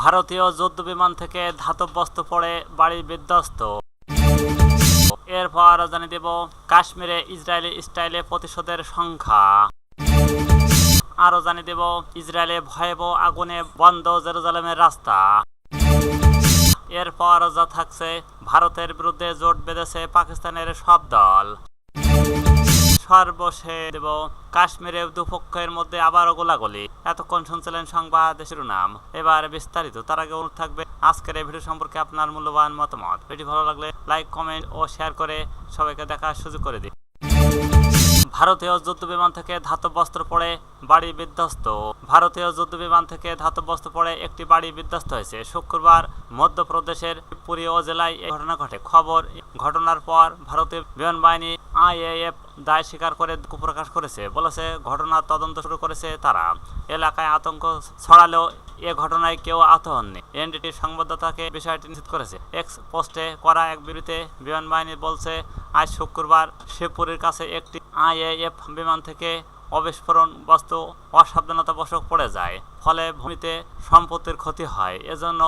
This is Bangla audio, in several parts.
ভারতীয় যুদ্ধ বিমান থেকে ধাতব বস্তু পড়ে বাড়ি বিধ্বস্ত। এরপর জানিয়ে দেব কাশ্মীরে ইসরায়েলি স্টাইলে প্রতিশোধের সংখ্যা। আরো জানিয়ে দেব ইসরায়েলে ভয়াবহ আগুনে বন্ধ জেরুজালেমের রাস্তা। এরপর যা থাকছে ভারতের বিরুদ্ধে জোট বেঁধেছে পাকিস্তানের সব দল। সর্বশেষ দেব কাশ্মীরে দুপক্ষের মধ্যে আবারও গোলাগুলি। এতক্ষণ শুনছিলেন সংবাদ শিরোনাম, এবার বিস্তারিত। তার আগে অনুরোধ থাকবে আজকের এই ভিডিও সম্পর্কে আপনার মূল্যবান মতামত। ভিডিও ভালো লাগলে লাইক, কমেন্ট ও শেয়ার করে সবাইকে দেখার সুযোগ করে দিন। ভারতীয় যুদ্ধ বিমান থেকে ধাতব বস্ত্র পড়ে বাড়ি বিধ্বস্ত। ভারতীয় যুদ্ধ বিমান থেকে ধাতব বস্ত্র পড়ে একটি বাড়ি বিধ্বস্ত হয়েছে। শুক্রবার মধ্যপ্রদেশের পুরী জেলায় এই ঘটনা ঘটে। ঘটনার পর ভারতীয় বিমান বাহিনী আইএএফ দায় স্বীকার করে দুঃখ প্রকাশ করেছে। বলেছে ঘটনার তদন্ত শুরু করেছে তারা। এলাকায় আতঙ্ক ছড়ালেও এ ঘটনায় কেউ আহত হননি। এনডিটির সংবাদদাতাকে বিষয়টি নিশ্চিত করেছে। এক্স পোস্টে করা এক বিবৃতিতে বিমান বাহিনী বলছে, আজ শুক্রবার শিবপুরীর কাছে একটি আইএএফ বিমান থেকে অবিস্ফোরণ বস্তু অসাবধানতাবশত পড়ে যায়। ফলে ভূমিতে সম্পত্তির ক্ষতি হয়। এজন্য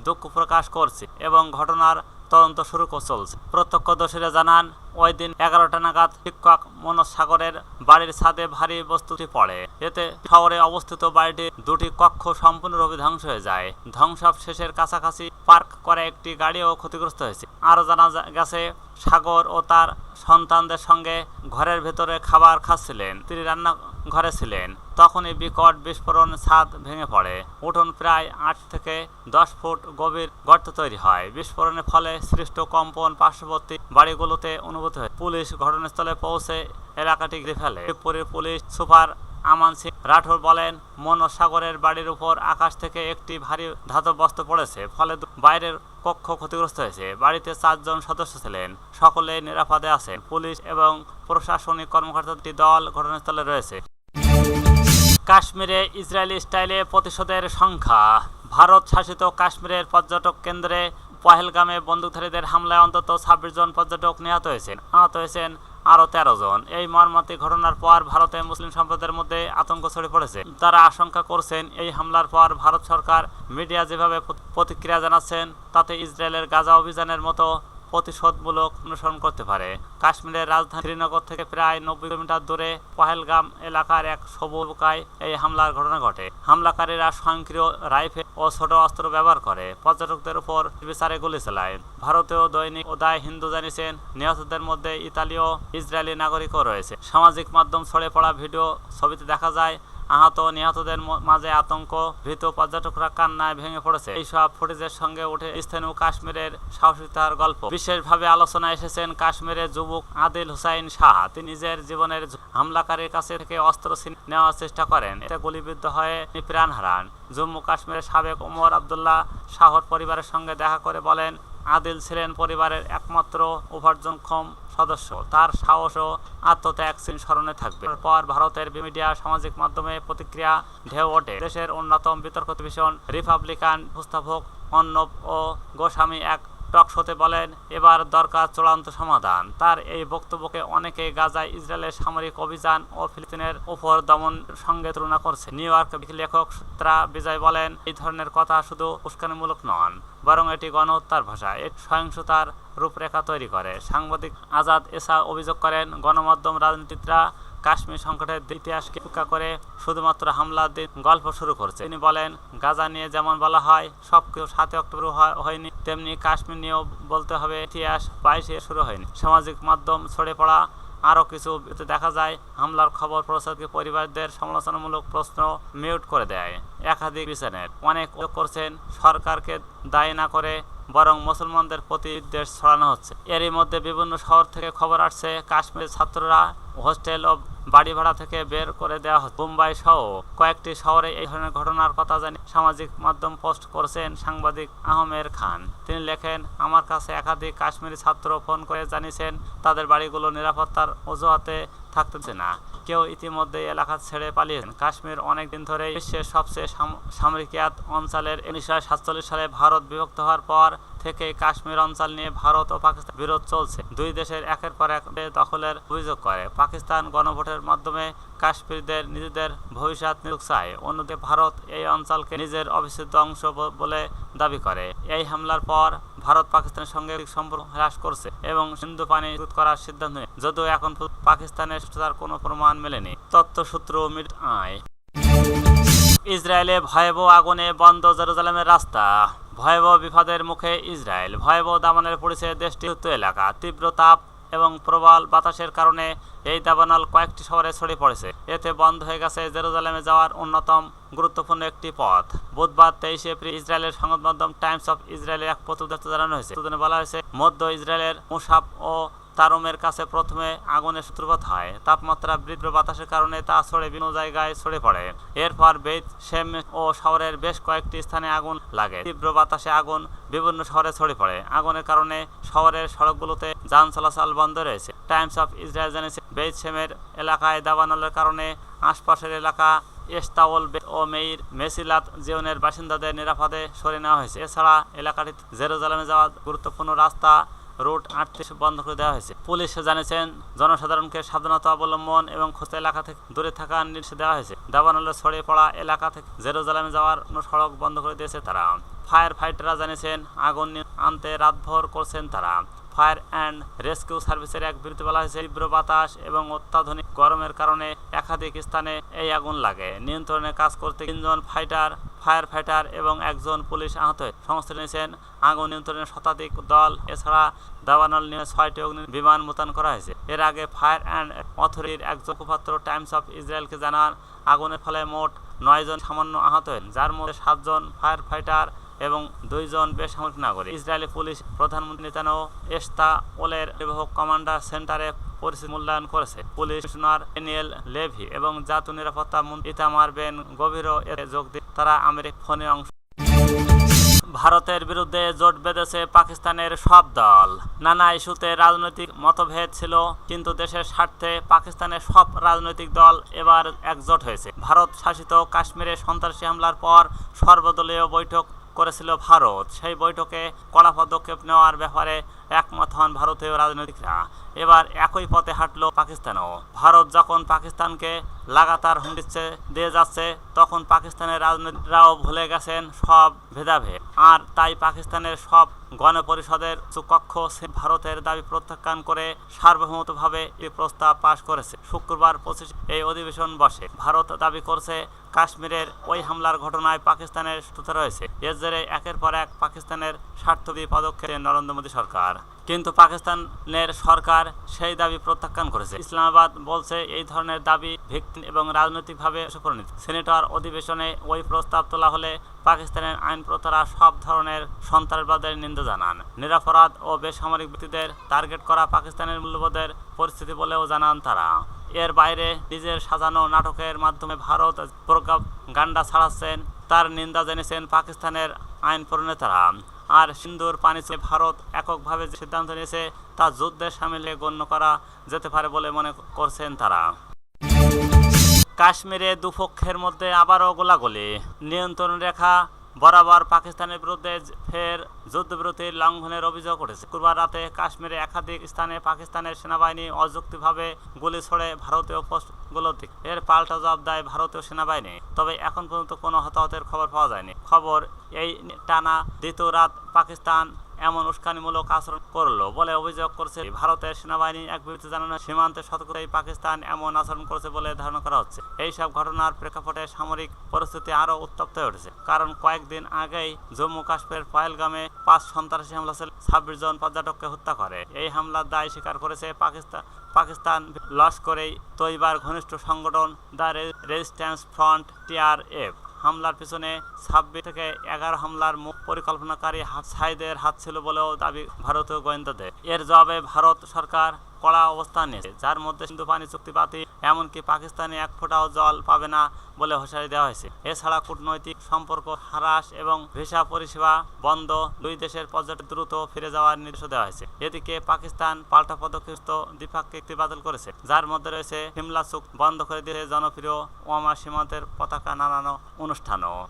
দুঃখ প্রকাশ করছি এবং ঘটনার তদন্ত শুরু চলছে। প্রত্যক্ষদর্শীরা জানান, ওই দিন 11টা নাগাদ শিক্ষক মনোজ সাগরের বাড়ির ছাদে ভারী বস্তুটি পড়ে। এতে শহরে অবস্থিত বাড়িটির দুটি কক্ষ সম্পূর্ণরূপে ধ্বংস হয়ে যায়। ধ্বংসাবশেষের কাছাকাছি পার্ক করা একটি গাড়িও ক্ষতিগ্রস্ত হয়েছে। আরও জানা গেছে, সাগর ও তার সন্তানদের সঙ্গে ঘরের ভেতরে খাবার খাচ্ছিলেন। তিনি রান্না ঘরে ছিলেন। তখনই বিকট বিস্ফোরণ ছাদ ভেঙে পড়ে। উঠোন প্রায় 8 থেকে 10 ফুট গভীর গর্ত তৈরি হয়। বিস্ফোরণের ফলে সৃষ্ট কম্পন পার্শ্ববর্তী বাড়িগুলোতে অনুভূত হয়। পুলিশ ঘটনাস্থলে পৌঁছে এলাকাটি ঘিরে ফেলে। শিবপুরের পুলিশ সুপার আমান সিং রাঠোর বলেন, মনোজ সাগরের বাড়ির উপর আকাশ থেকে একটি ভারী ধাতব বস্তু পড়েছে। ফলে বাইরের কক্ষ ক্ষতিগ্রস্ত হয়েছে। বাড়িতে 4 জন সদস্য ছিলেন। সকলে নিরাপদে আছেন। পুলিশ এবং প্রশাসনিক কর্মকর্তাদের দল ঘটনাস্থলে রয়েছে। কাশ্মীরে ইসরায়েলি স্টাইলে প্রতিশোধের সংখ্যা। ভারত শাসিত কাশ্মীরের পর্যটক কেন্দ্রে পহেলগামে বন্দুকধারীদের হামলায় অন্তত 26 জন পর্যটক নিহত হয়েছেন আরও 13 জন। এই মর্মান্তিক ঘটনার পর ভারতে মুসলিম সম্প্রদায়ের মধ্যে আতঙ্ক ছড়িয়ে পড়েছে। তারা আশঙ্কা করছেন, এই হামলার পর ভারত সরকার মিডিয়া যেভাবে প্রতিক্রিয়া জানাচ্ছেন তাতে ইসরায়েলের গাজা অভিযানের মতো প্রতিশোধমূলক অনুসরণ করতে পারে। কাশ্মীরের রাজধানী শ্রীনগর থেকে প্রায় 90 কিলোমিটার দূরে পহেলগাম এলাকার এক সবুকায় এই হামলার ঘটনা ঘটে। হামলাকারীরা স্বয়ংক্রিয় রাইফেল ও ছোট অস্ত্র ব্যবহার করে পর্যটকদের উপর বিচারে গুলি চালায়। ভারতীয় দৈনিক উদয় হিন্দু জানিয়েছেন, নিহতদের মধ্যে ইতালীয় ইসরায়েলি নাগরিকও রয়েছে। সামাজিক মাধ্যম ছড়িয়ে পড়া ভিডিও ছবিতে দেখা যায় আহত নিহতদের মাঝে আতঙ্ক। ভীত পর্যটকরা কান্নায় ভেঙে পড়েছে। এইসব ফুটেজের সঙ্গে উঠে স্থানীয় কাশ্মীরের সাহসিকতার গল্প। বিশেষভাবে আলোচনায় এসেছেন কাশ্মীরের যুবক আদিল হুসাইন শাহ। তিনি নিজের জীবনের হামলাকারীর কাছে থেকে অস্ত্র নেওয়ার চেষ্টা করেন। এতে গুলিবিদ্ধ হয়ে প্রাণ হারান। জম্মু কাশ্মীরের সাবেক ওমর আবদুল্লাহ শাহর পরিবারের সঙ্গে দেখা করে বলেন, আদিল ছিলেন পরিবারের একমাত্র উপার্জনক্ষম সদস্য। তার সাহস ও আত্মত্যাগ স্মরণে থাকবে। পর ভারতের মিডিয়া সামাজিক মাধ্যমে প্রতিক্রিয়া ঢেউ ওঠে। দেশের অন্যতম বিতর্কিত ভীষণ রিপাবলিকান উপস্থাপক অর্ণব ও গোস্বামী এক টক শোতে বলেন, এবার দরকার চূড়ান্ত সমাধান। তার এই বক্তব্যকে অনেকে গাজায় ইসরায়েলের সামরিক অভিযান ও ফিলিস্তিনের উপর দমন সঙ্গে তুলনা করছে। নিউ ইয়র্ক লেখক সূত্রা বিজয় বলেন, এই ধরনের কথা শুধু উস্কানিমূলক নন, বরং এটি গণহত্যার ভাষা। এটি সহিংসতার রূপরেখা তৈরি করে। সাংবাদিক আজাদ এসা অভিযোগ করেন, গণমাধ্যম রাজনীতিকরা কাশ্মীর সংকটের ইতিহাসকে উপেক্ষা করে শুধুমাত্র হামলার দিন গল্প শুরু করছে। তিনি বলেন, গাজা নিয়ে যেমন বলা হয় সবকিছু 7 অক্টোবর হয়নি, তেমনি কাশ্মীর নিয়েও বলতে হবে ইতিহাস 22-এ শুরু হয়নি। সামাজিক মাধ্যম ছড়িয়ে পড়া আরও কিছু দেখা যায় হামলার খবর প্রচারকে পরিবারদের সমালোচনামূলক প্রশ্ন মিউট করে দেয়। একাধিক বিচারের অনেক করছেন সরকারকে দায়ী না করে বরং মুসলমানদের প্রতি বিদ্বেষ ছড়ানো হচ্ছে। এরই মধ্যে বিভিন্ন শহর থেকে খবর আসছে কাশ্মীরের ছাত্ররা হোস্টেল ও বাড়ি ভাড়া থেকে বের করে দেওয়া হচ্ছে। মুম্বাই সহ কয়েকটি শহরে এই ধরনের ঘটনার কথা জানি সামাজিক মাধ্যম পোস্ট করেছেন সাংবাদিক আহমের খান। তিনি লেখেন, আমার কাছে একাধিক কাশ্মীরি ছাত্র ফোন করে জানিয়েছেন তাদের বাড়িগুলো নিরাপত্তার অজুহাতে থাকতেছে না। কেউ ইতিমধ্যে এলাকা ছেড়ে পালিয়েছেন। কাশ্মীর অনেক দিন ধরে বিশ্বের সবচেয়ে সামরিকিয়াত অঞ্চলের 1947 সালে ভারত বিভক্ত হওয়ার পর থেকে কাশ্মীর অঞ্চল নিয়ে ভারত ও পাকিস্তান বিরোধ চলছে। দুই দেশের একের পর এক দখলের অভিযোগ করে। পাকিস্তান গণভোটের মাধ্যমে কাশ্মীরদের নিজেদের ভবিষ্যৎ নিয়োগ চায়, অন্যদিকে ভারত এই অঞ্চলকে নিজের অবিচ্ছেদ্য অংশ বলে দাবি করে। এই হামলার পর ভারত পাকিস্তানের সঙ্গে সম্পর্ক হ্রাস করছে এবং সিন্ধু পানি রোধ করার সিদ্ধান্ত নেয়, যদিও এখন পাকিস্তানের সুষ্ঠুতার কোনো প্রমাণ মেলেনি। তথ্যসূত্র মিড-আই। ইসরায়েলে ভয়াবহ আগুনে বন্ধ জেরুজালেমের রাস্তা। ভয়াবহ বিপদের মুখে ইসরায়েল। ভয়াবহ দাবানলে পড়েছে দেশটির উত্তর এলাকা। তীব্র তাপ এবং প্রবল বাতাসের কারণে এই দাবানল কয়েকটি শহরে ছড়িয়ে পড়েছে। এতে বন্ধ হয়ে গেছে জেরুজালেমে যাওয়ার অন্যতম গুরুত্বপূর্ণ একটি পথ। বুধবার 23 এপ্রিল ইসরায়েলের সংবাদ মাধ্যম টাইমস অফ ইসরায়েলের এক প্রতিবেদনে জানানো হয়েছে। প্রতিবেদনে বলা হয়েছে, মধ্য ইসরায়েলের মুসাফ ও তারমের কাছে প্রথমে আগুনের সূত্রপাত হয়। তাপমাত্রা তীব্র বাতাসের কারণে তা বিভিন্ন জায়গায় ছড়িয়ে পড়ে। এরপর বেত শেম ও শহরের বেশ কয়েকটি স্থানে আগুন লাগে। তীব্র বাতাসে আগুন বিভিন্ন শহরে ছড়িয়ে পড়ে। আগুনের কারণে শহরের সড়কগুলোতে যান চলাচল বন্ধ রয়েছে। টাইমস অফ ইসরায়েল জানিয়েছে, বেত শেমের এলাকায় দাবানলের কারণে আশপাশের এলাকা এস্তাওল ও মেইর মেসিলাত জিওনের বাসিন্দাদের নিরাপদে সরিয়ে নেওয়া হয়েছে। এছাড়া এলাকাটিতে জেরুজালেমে যাওয়া গুরুত্বপূর্ণ রাস্তা রুট 38 বন্ধ করে দেওয়া হয়েছে। পুলিশ জানিয়েছেন, জনসাধারণকে সাবধানতা অবলম্বন এবং ক্ষতিগ্রস্ত এলাকা থেকে দূরে থাকার নির্দেশ দেওয়া হয়েছে। দাবানলে ছড়িয়ে পড়া এলাকা থেকে জেরুজালেমে যাওয়ার সড়ক বন্ধ করে দিয়েছে তারা। ফায়ার ফাইটাররা জানিয়েছেন, আগুন আনতে রাতভর করছেন তারা। ফায়ার অ্যান্ড রেস্কিউ সার্ভিসের এক বিবৃতি বলা হয়েছে, তীব্র বাতাস এবং অত্যাধুনিক গরমের কারণে একাধিক স্থানে এই আগুন লাগে। নিয়ন্ত্রণে কাজ করতে 3 জন ফায়ার ফাইটার এবং 1 জন পুলিশ আহত হয়ে সংস্থা নিয়েছেন। আগুন নিয়ন্ত্রণের শতাধিক দল এছাড়া দাবানল নিয়ে 6টি অগ্নি বিমান মোতায়েন করা হয়েছে। এর আগে ফায়ার অ্যান্ড অথরিটির একজন মুখপাত্র টাইমস অফ ইসরায়েলকে জানান, আগুনের ফলে মোট 9 জন সামান্য আহত হন, যার মধ্যে 7 জন ফায়ার ফাইটার এবং 2 জন বেসামরিক নাগরিক। ইসরায়েলি পুলিশ প্রধানমন্ত্রী নেতানিয়াহু এস্তাওলের নির্বাহক কমান্ডার সেন্টারে পরিস্থিতি মূল্যায়ন করেছে। পুলিশ কমিশনার ড্যানিয়েল লেভি এবং জাতীয় নিরাপত্তা মন্ত্রী ইতামার বেন গভিরও এতে যোগ দিয়ে তারা আমেরিকা ফোনে অংশ। ভারতের বিরুদ্ধে জোট বেঁধেছে পাকিস্তানের সব দল। নানা ইস্যুতে রাজনৈতিক মতভেদ ছিল, কিন্তু দেশের স্বার্থে পাকিস্তানের সব রাজনৈতিক দল এবার একজোট হয়েছে। ভারত শাসিত কাশ্মীরে সন্ত্রাসী হামলার পর সর্বদলীয় বৈঠক করেছিল ভারত। সেই বৈঠকে কড়া পদক্ষেপ নেওয়ার ব্যাপারে একমত হন ভারতীয় রাজনৈতিকরা। এবার একই পথে হাঁটল পাকিস্তানও। ভারত যখন পাকিস্তানকে লাগাতার হুমকি দিয়ে যাচ্ছে, তখন পাকিস্তানের রাজনীতিকরাও ভুলে গেছেন সব ভেদাভেদ। আর তাই পাকিস্তানের সব গণপরিষদের কক্ষ ভারতের দাবি প্রত্যাখ্যান করে সার্বভৌমভাবে এই প্রস্তাব পাশ করেছে। শুক্রবার 25 এই অধিবেশন বসে। ভারত দাবি করছে, কাশ্মীরের ওই হামলার ঘটনায় পাকিস্তানের সুতা রয়েছে। এর জেরে একের পর এক পাকিস্তানের স্বার্থবি পদক্ষেপ নরেন্দ্র মোদী সরকার। কিন্তু পাকিস্তানের সরকার সেই দাবি প্রত্যাখ্যান করেছে। ইসলামাবাদ বলছে, এই ধরনের দাবি ভিত্তিহীন এবং রাজনৈতিকভাবে সুপ্রণীত। সিনেটর অধিবেশনে ওই প্রস্তাব তোলা হলে পাকিস্তানের আইন প্রতারা সব ধরনের সন্ত্রাসবাদের নিন্দা জানান। নিরপরাধ ও বেসামরিক ব্যক্তিদের টার্গেট করা পাকিস্তানের মূল্যবোধের পরিস্থিতি বলেও জানান তারা। এর বাইরে নিজের সাজানো নাটকের মাধ্যমে ভারত প্রোপাগান্ডা ছড়াচ্ছেন, তার নিন্দা জানিয়েছেন পাকিস্তানের আইন প্রণেতারা। আর সিন্ধুর পানি ভারত এককভাবে যে সিদ্ধান্ত নিয়েছে তা যুদ্ধের সামিলে গণ্য করা যেতে পারে বলে মনে করছেন তারা। কাশ্মীরে দুপক্ষের মধ্যে আবারও গোলাগুলি। নিয়ন্ত্রণ রেখা বরাবর পাকিস্তানের বিরুদ্ধে ফের যুদ্ধবিরতির লঙ্ঘনের অভিযোগ উঠেছে। শুক্রবার রাতে কাশ্মীরে একাধিক স্থানে পাকিস্তানের সেনাবাহিনী অযৌক্তিকভাবে গুলি ছোড়ে ভারতীয় পোস্টগুলোতে। এর পাল্টা জবাব দেয় ভারতীয় সেনাবাহিনী। তবে এখন পর্যন্ত কোনো হতাহতের খবর পাওয়া যায়নি। খবর, এই টানা দ্বিতীয় রাত পাকিস্তান এমন উস্কানিমূলক আচরণ করলো বলে অভিযোগ করছে ভারতের সেনাবাহিনী। এক বিবৃতি জানানো, সীমান্তে সতর্কতায় পাকিস্তান এমন আচরণ করেছে বলে ধারণা করা হচ্ছে। এইসব ঘটনার প্রেক্ষাপটে সামরিক পরিস্থিতি আরও উত্তপ্ত হয়ে উঠেছে। কারণ কয়েকদিন আগেই জম্মু কাশ্মীর পহেলগামে 5 সন্ত্রাসী হামলা 26 জন পর্যটককে হত্যা করে। এই হামলার দায় স্বীকার করেছে পাকিস্তান লস্করেই তৈবার ঘনিষ্ঠ সংগঠন দ্য রেজিস্ট্যান্স ফ্রন্ট TRF। হামলার পিছনে 26 থেকে 11 হামলার মুখ পরিকল্পনাকারী সাইদের হাত ছিল বলেও দাবি ভারতীয় গোয়েন্দাদের। এর জবাবে ভারত সরকার কড়া অবস্থান নিয়েছে, যার মধ্যে সিন্ধু পানি চুক্তি বাতিল, এমনকি পাকিস্তানে এক ফোঁটাও জল পাবে না বলে হুঁশিয়ারি দেওয়া হয়েছে। এছাড়া কূটনৈতিক সম্পর্ক হ্রাস এবং ভিসা পরিষেবা বন্ধ, দুই দেশের পর্যটক দ্রুত ফিরে যাওয়ার নির্দেশ দেওয়া হয়েছে। এদিকে পাকিস্তান পাল্টা পদক্ষেপ দ্বিপাক্ষিক চুক্তি বাতিল করেছে, যার মধ্যে রয়েছে সিমলা চুক্তি বন্ধ করে দিয়েছে জনপ্রিয় ওয়ামা সীমান্তের পতাকা নাড়ানো অনুষ্ঠানও।